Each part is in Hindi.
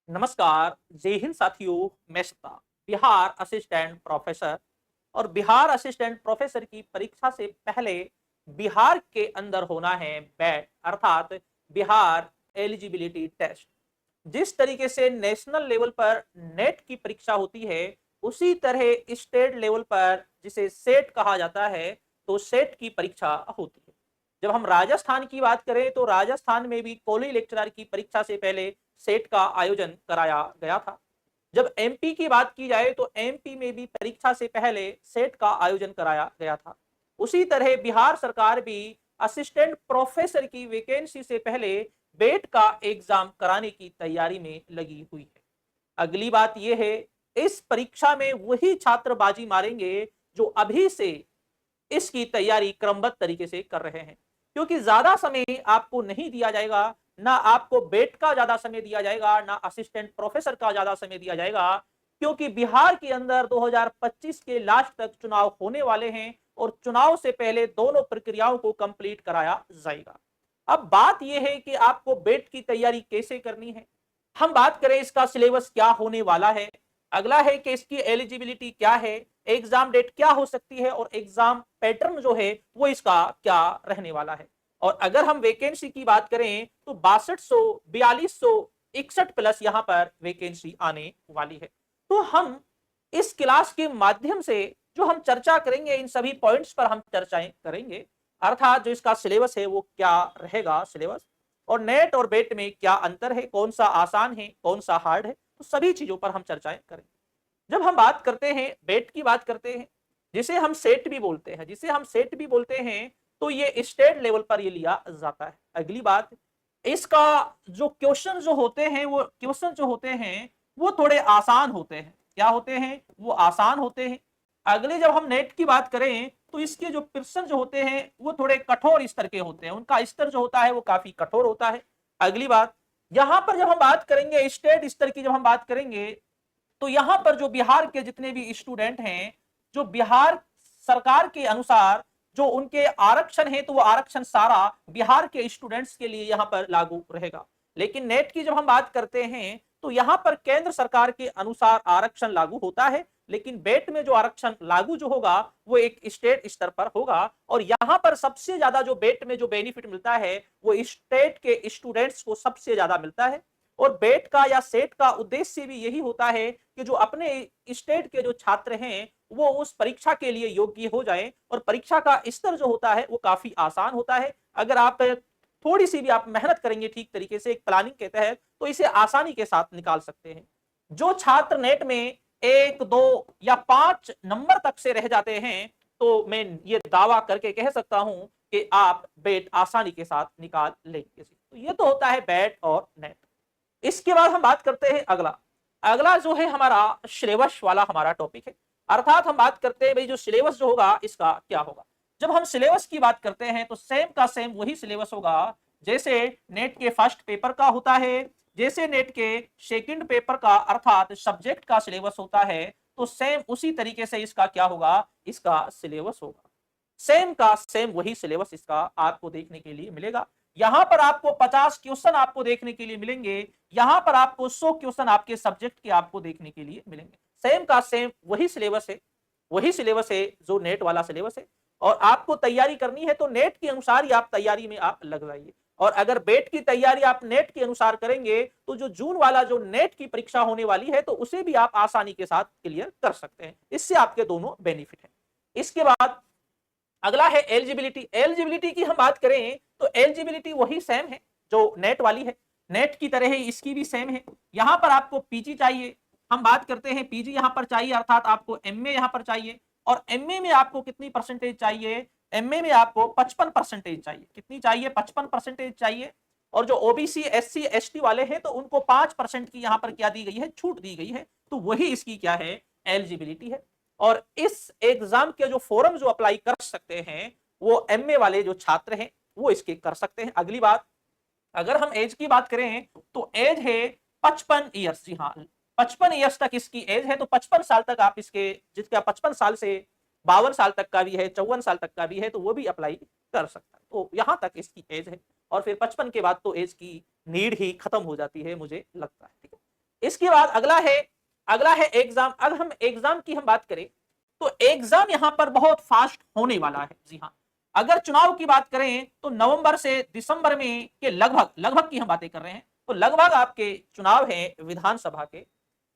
नमस्कार। जय हिंद साथियों। मैं सत्ता बिहार असिस्टेंट प्रोफेसर और बिहार असिस्टेंट प्रोफेसर की परीक्षा से पहले बिहार के अंदर होना है बैट अर्थात बिहार एलिजिबिलिटी टेस्ट। जिस तरीके से नेशनल लेवल पर नेट की परीक्षा होती है उसी तरह स्टेट लेवल पर जिसे सेट कहा जाता है तो सेट की परीक्षा होती है। जब हम राजस्थान की बात करें तो राजस्थान में भी कॉलेज लेक्चरर की परीक्षा से पहले सेट का आयोजन कराया गया था। जब एमपी की बात की जाए तो एमपी में भी परीक्षा से पहले सेट का आयोजन कराया गया था। उसी तरह बिहार सरकार भी असिस्टेंट प्रोफेसर की वैकेंसी से पहले बेट का एग्जाम कराने की तैयारी में लगी हुई है। अगली बात यह है, इस परीक्षा में वही छात्र बाजी मारेंगे जो अभी से इसकी तैयारी क्रमबद्ध तरीके से कर रहे हैं, क्योंकि ज्यादा समय आपको नहीं दिया जाएगा। ना आपको बेट का ज्यादा समय दिया जाएगा, ना असिस्टेंट प्रोफेसर का ज्यादा समय दिया जाएगा, क्योंकि बिहार के अंदर 2025 के लास्ट तक चुनाव होने वाले हैं और चुनाव से पहले दोनों प्रक्रियाओं को कंप्लीट कराया जाएगा। अब बात यह है कि आपको बेट की तैयारी कैसे करनी है। हम बात करें इसका सिलेबस क्या होने वाला है। अगला है कि इसकी एलिजिबिलिटी क्या है, एग्जाम डेट क्या हो सकती है और एग्जाम पैटर्न जो है वो इसका क्या रहने वाला है। और अगर हम वैकेंसी की बात करें तो 6200 4261 प्लस यहां पर वैकेंसी आने वाली है। तो हम इस क्लास के माध्यम से जो हम चर्चा करेंगे इन सभी पॉइंट्स पर हम चर्चाएं करेंगे, अर्थात जो इसका सिलेबस है वो क्या रहेगा सिलेबस, और नेट और बेट में क्या अंतर है, कौन सा आसान है कौन सा हार्ड है, तो सभी चीजों पर हम चर्चाएं करेंगे। जब हम बात करते हैं बेट की बात करते हैं, जिसे हम सेट भी बोलते हैं, तो ये स्टेट लेवल पर ये लिया जाता है। अगली बात, इसका जो क्वेश्चन जो होते हैं वो थोड़े आसान होते हैं। क्या होते हैं? वो आसान होते हैं। अगले जब हम नेट की बात करें तो इसके जो प्रश्न जो होते हैं वो थोड़े कठोर स्तर के होते हैं, उनका स्तर जो होता है वो काफी कठोर होता है। अगली बात, यहां पर जब हम बात करेंगे स्टेट स्तर की, जब हम बात करेंगे तो यहां पर जो बिहार के जितने भी स्टूडेंट हैं, जो बिहार सरकार के अनुसार जो उनके आरक्षण है तो वो आरक्षण सारा बिहार के स्टूडेंट्स के लिए यहां पर लागू रहेगा। लेकिन नेट की जब हम बात करते हैं तो यहां पर केंद्र सरकार के अनुसार आरक्षण लागू होता है, लेकिन बेट में जो आरक्षण लागू जो होगा वो एक स्टेट स्तर पर होगा। और यहां पर सबसे ज्यादा जो बेट में जो बेनिफिट मिलता है वो स्टेट के स्टूडेंट्स को सबसे ज्यादा मिलता है। और बेट का या सेट का उद्देश्य भी यही होता है कि जो अपने स्टेट के जो छात्र हैं वो उस परीक्षा के लिए योग्य हो जाएं, और परीक्षा का स्तर जो होता है वो काफी आसान होता है। अगर आप थोड़ी सी भी आप मेहनत करेंगे ठीक तरीके से एक प्लानिंग के तहत तो इसे आसानी के साथ निकाल सकते हैं। जो छात्र नेट में 1 2 या 5 नंबर तक से रह जाते हैं तो मैं ये दावा करके कह सकता हूं कि आप बेट आसानी के साथ निकाल लेंगे। तो ये तो होता है बेट और नेट। इसके बाद हम बात करते हैं अगला। अगला जो है हमारा सिलेबस वाला हमारा टॉपिक है, अर्थात हम बात करते हैं भाई जो सिलेबस जो होगा इसका क्या होगा। जब हम सिलेबस की बात करते हैं तो सेम का सेम वही सिलेबस होगा जैसे नेट के फर्स्ट पेपर का होता है, जैसे नेट के सेकंड पेपर का अर्थात सब्जेक्ट का सिलेबस होता है, तो सेम उसी तरीके से इसका क्या होगा, इसका सिलेबस होगा। सेम का सेम वही सिलेबस इसका आपको देखने के लिए मिलेगा। यहां पर आपको 50 क्वेश्चन आपको देखने के लिए मिलेंगे, यहां पर आपको 100 क्वेश्चन आपके सब्जेक्ट के आपको देखने के लिए मिलेंगे। सेम का सेम वही सिलेबस है, वही सिलेबस है जो नेट वाला सिलेबस है। और आपको तैयारी करनी है तो नेट के अनुसार ही आप तैयारी में आप लग जाइए। और अगर बेट की तैयारी आप नेट के अनुसार करेंगे तो जो जून वाला जो नेट की परीक्षा होने वाली है तो उसे भी आप आसानी के साथ क्लियर कर सकते हैं। इससे आपके दोनों बेनिफिट है। इसके बाद अगला है एलिजिबिलिटी। एलिजिबिलिटी की हम बात करें तो एलिजिबिलिटी वही सेम है जो नेट वाली है, नेट की तरह ही इसकी भी सेम है। यहां पर आपको पीजी चाहिए, हम बात करते हैं पीजी यहां पर चाहिए, अर्थात आपको एमए यहां पर चाहिए। और एमए में आपको कितनी परसेंटेज चाहिए? एमए में आपको 55% चाहिए। कितनी चाहिए? 55% चाहिए। और जो ओबीसी एससी एसटी वाले हैं तो उनको 5% की यहां पर क्या दी गई है, छूट दी गई है। तो वही इसकी क्या है, एलिजिबिलिटी है। और इस एग्जाम के जो फॉर्म जो अप्लाई कर सकते हैं वो एमए वाले जो छात्र हैं वो इसके कर सकते हैं। अगली बात, अगर हम एज की बात करें तो एज है 55 ईयर्स। जी हाँ, 55 ईयर्स तक इसकी एज है। तो 55 साल तक आप इसके, जिसका 55 साल से 52 साल तक का भी है, 54 साल तक का भी है, तो वो भी अप्लाई कर सकता है। तो यहां तक इसकी एज है। और फिर 55 के बाद तो एज की नीड ही खत्म हो जाती है मुझे लगता है। ठीक है। इसके बाद अगला है एग्जाम। अगर हम एग्जाम की हम बात करें तो एग्जाम यहां पर बहुत फास्ट होने वाला है। जी हाँ, अगर चुनाव की बात करें तो नवंबर से दिसंबर में के लगभग की हम बातें कर रहे हैं, तो लगभग आपके चुनाव है विधानसभा के,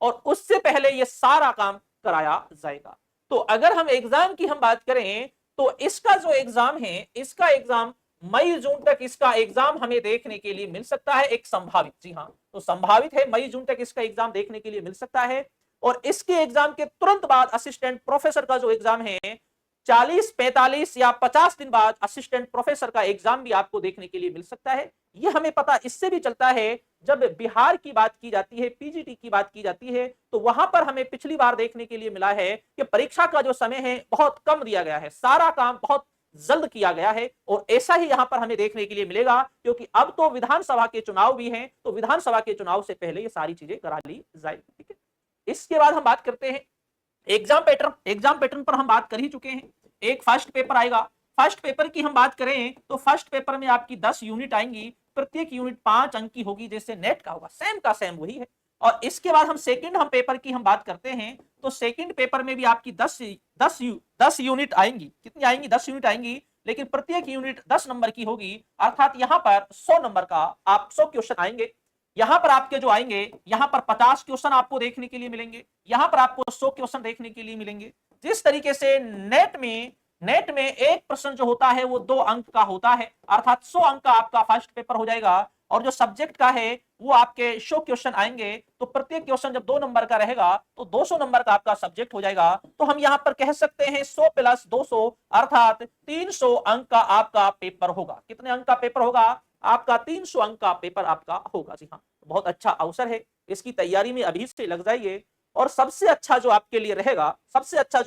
और उससे पहले ये सारा काम कराया जाएगा। तो अगर हम एग्जाम की हम बात करें तो इसका जो एग्जाम है, इसका एग्जाम मई जून तक इसका एग्जाम हमें देखने के लिए मिल सकता है, एक संभावित। जी हाँ, तो संभावित है मई जून तक इसका एग्जाम देखने के लिए मिल सकता है। और इसके एग्जाम के तुरंत बाद असिस्टेंट प्रोफेसर का जो एग्जाम है 40, 45 या 50 दिन बाद असिस्टेंट प्रोफेसर का एग्जाम भी आपको देखने के लिए मिल सकता है। ये हमें पता इससे भी चलता है, जब बिहार की बात की जाती है, पीजीटी की बात की जाती है, तो वहां पर हमें पिछली बार देखने के लिए मिला है कि परीक्षा का जो समय है बहुत कम दिया गया है, सारा काम बहुत जल्द किया गया है। और ऐसा ही यहां पर हमें देखने के लिए मिलेगा, क्योंकि अब तो विधानसभा के चुनाव भी हैं, तो विधानसभा के चुनाव से पहले ये सारी चीजें करा ली जाएगी। ठीक है, इसके बाद हम बात करते हैं एग्जाम पैटर्न। एग्जाम पैटर्न पर हम बात कर ही चुके हैं। एक फर्स्ट पेपर आएगा। फर्स्ट पेपर की हम बात करें तो फर्स्ट पेपर में आपकी 10 यूनिट आएंगी, प्रत्येक यूनिट 5 अंक की होगी, जैसे नेट का होगा, सेम का सेम वही है। और इसके बाद हम पेपर की हम बात करते हैं तो सेकंड पेपर में भी आपकी 10 यूनिट आएंगी। कितनी आएंगी? 10 यूनिट आएंगी, लेकिन प्रत्येक यूनिट 10 नंबर की होगी, अर्थात यहां पर 100 नंबर का आप 100 क्वेश्चन आएंगे। यहां पर आपके जो आएंगे, यहां पर 50 क्वेश्चन आपको देखने के लिए मिलेंगे, यहां पर आपको 100 क्वेश्चन देखने के लिए मिलेंगे। जिस तरीके से नेट में एक प्रश्न जो होता है वो 2 अंक का होता है, अर्थात 100 अंक का आपका फर्स्ट पेपर हो जाएगा। और जो सब्जेक्ट का है वो आपके 100 क्वेश्चन आएंगे, तो प्रत्येक क्वेश्चन जब 2 नंबर का रहेगा तो 200 नंबर का आपका सब्जेक्ट हो जाएगा। तो हम यहां पर कह सकते हैं 100 प्लस 200 अर्थात 300 अंक का आपका पेपर होगा। कितने अंक का पेपर होगा? आपका 300 अंक का पेपर आपका होगा। जी हाँ, बहुत अच्छा अवसर है, इसकी तैयारी में अभी से लग जाइए। और सबसे अच्छा जो आपके लिए रहेगा, सबसे अच्छा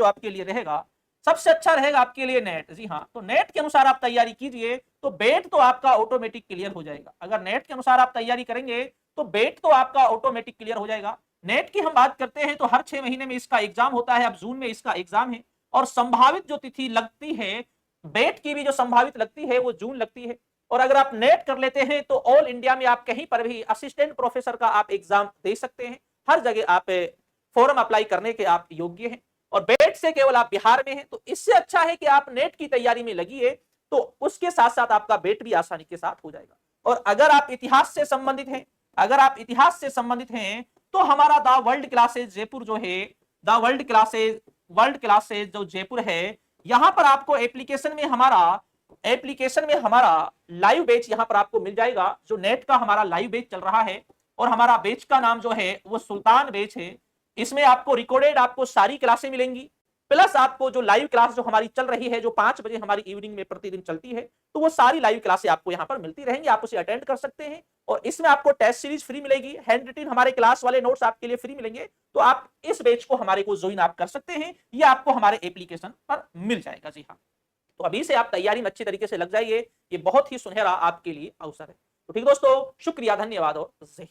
रहेगा आपके लिए नेट। जी हाँ, तो नेट के अनुसार आप तैयारी कीजिए तो बेट तो आपका ऑटोमेटिक क्लियर हो जाएगा। अगर नेट के अनुसार आप तैयारी करेंगे तो बेट तो आपका ऑटोमेटिक क्लियर हो जाएगा। नेट की हम बात करते हैं तो हर 6 महीने में इसका एग्जाम होता है, अब जून में इसका एग्जाम है। और संभावित जो तिथि लगती है बेट की भी, जो संभावित लगती है वो जून लगती है। और अगर आप नेट कर लेते हैं तो ऑल इंडिया में आप कहीं पर भी असिस्टेंट प्रोफेसर का आप एग्जाम दे सकते हैं, हर जगह आप फॉर्म अप्लाई करने के आप योग्य हैं। और बेट से केवल आप बिहार में हैं, तो इससे अच्छा है कि आप नेट की तैयारी में लगिए, तो उसके साथ साथ आपका बेट भी आसानी के साथ हो जाएगा। और अगर आप इतिहास से संबंधित हैं तो हमारा द वर्ल्ड क्लासेज जयपुर जो है, द वर्ल्ड क्लासेज जो जयपुर है, यहां पर आपको एप्लीकेशन में हमारा लाइव बैच यहां पर आपको मिल जाएगा, जो नेट का हमारा लाइव बैच चल रहा है। और हमारा बैच का नाम जो है वो सुल्तान बैच है। इसमें आपको रिकॉर्डेड आपको सारी क्लासें मिलेंगी, प्लस आपको जो लाइव क्लास जो हमारी चल रही है, जो 5 बजे हमारी इवनिंग में प्रतिदिन चलती है, तो वो सारी लाइव क्लासें आपको यहाँ पर मिलती रहेंगी, आप उसे अटेंड कर सकते हैं। और इसमें आपको टेस्ट सीरीज फ्री मिलेगी, हैंड रिटन हमारे क्लास वाले नोट्स आपके लिए फ्री मिलेंगे। तो आप इस बैच को हमारे को ज्वाइन आप कर सकते हैं, ये आपको हमारे एप्लीकेशन पर मिल जाएगा। जी हाँ, तो अभी से आप तैयारी में अच्छी तरीके से लग जाइए, ये बहुत ही सुनहरा आपके लिए अवसर है। तो ठीक दोस्तों, शुक्रिया, धन्यवाद और जय हिंद।